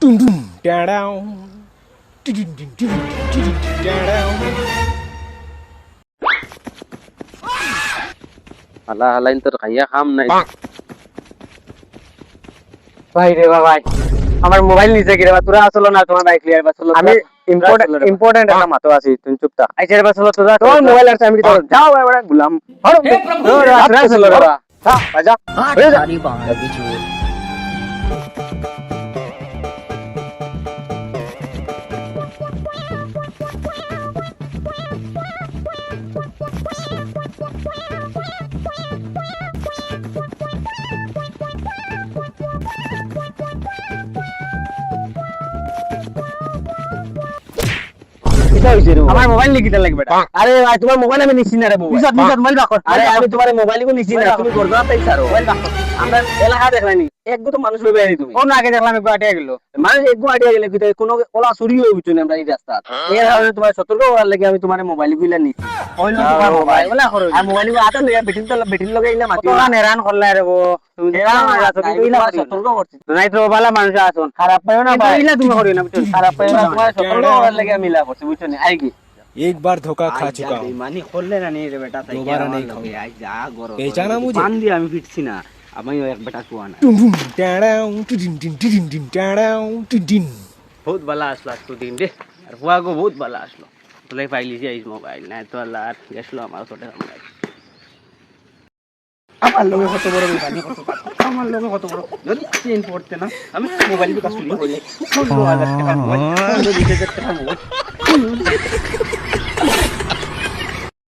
Dum dum da down. Dum dum dum dum da down. হালা হালাইন তোর খাইয়া খাম নাই। ভাই রে ভাই আমার মোবাইল নিচে গিরে বা তোরা আসলো না তোমার বাইক লিয়ার বাসলো আমি ইম্পর্টেন্ট একটা মাতো আছি তুমি চুপ থাক আইছে বাসলো তোরা তোর মোবাইল আছে আমি কি তোর যাও এবারে গুলাম হরো তোরা আসলো রে বাবা বাজা হয়ে যা सारी बात अभी छोड़ কিটা হইছে রে আমার মোবাইল নি কিটা লাগবে আরে ভাই তোমার মোবাইল আমি নিছি না রে নিছত মোবাইল রাখো আরে আমি তোমার মোবাইল কো নিছি না তুমি করবা পয়সা রো মোবাইল রাখো আমরা এলাকা দেখলানি একগো তো মানুষ লইবে তুমি কোন আগে দেখলাম একগো আটিয়া গেল মানুষ একগো আটিয়া গেলে কিটা কোন ওলা চুরি হই বুঝছো না আমরা এই রাস্তা এই কারণে তোমার সতর্ক হওয়ার লাগি আমি তোমার মোবাইল গুলা নিছি হইলো তোমার মোবাইল ওলা করো আর মোবাইল গো আটা লইয়া বেটির লগে ইলা মাতি ওলা নেরান করলা রে গো তুমি নেরান মারা তুমি ইলা সতর্ক করছি নাই তো বালা মানুষ আছন খারাপ পাইও না ভাই ইলা তুমি করিও না বুঝছো খারাপ পাইও না তোমার সতর্ক হওয়ার লাগি আমি ইলা করছি বুঝছো না আইগি एक बार धोखा खा चुका हूँ মানি করলে না রে বেটা তাই दोबारा नहीं खाऊंगा। আই যা গরো पहचाना मुझे পান দিয়ে আমি ফিটছি না আমিও এক বেটা কুয়া না Dum dum da down. Dum dum dum dum da down. Dum dum. বহুত বালা আসলো আজকে দিন রে আর হুয়া গো বহুত বালা আসলো তোলে পাইলি যে এই মোবাইল না তো আল্লাহ আর গেছলো আমার ছোট মোবাইল আমার লগে কত বড় বিপানি কত আমার লগে কত বড় যদি চেন পড়তে না আমি মোবাইল বিকাশ করি হইলে 15000 টাকা মোবাইল 20000 টাকা মোবাইল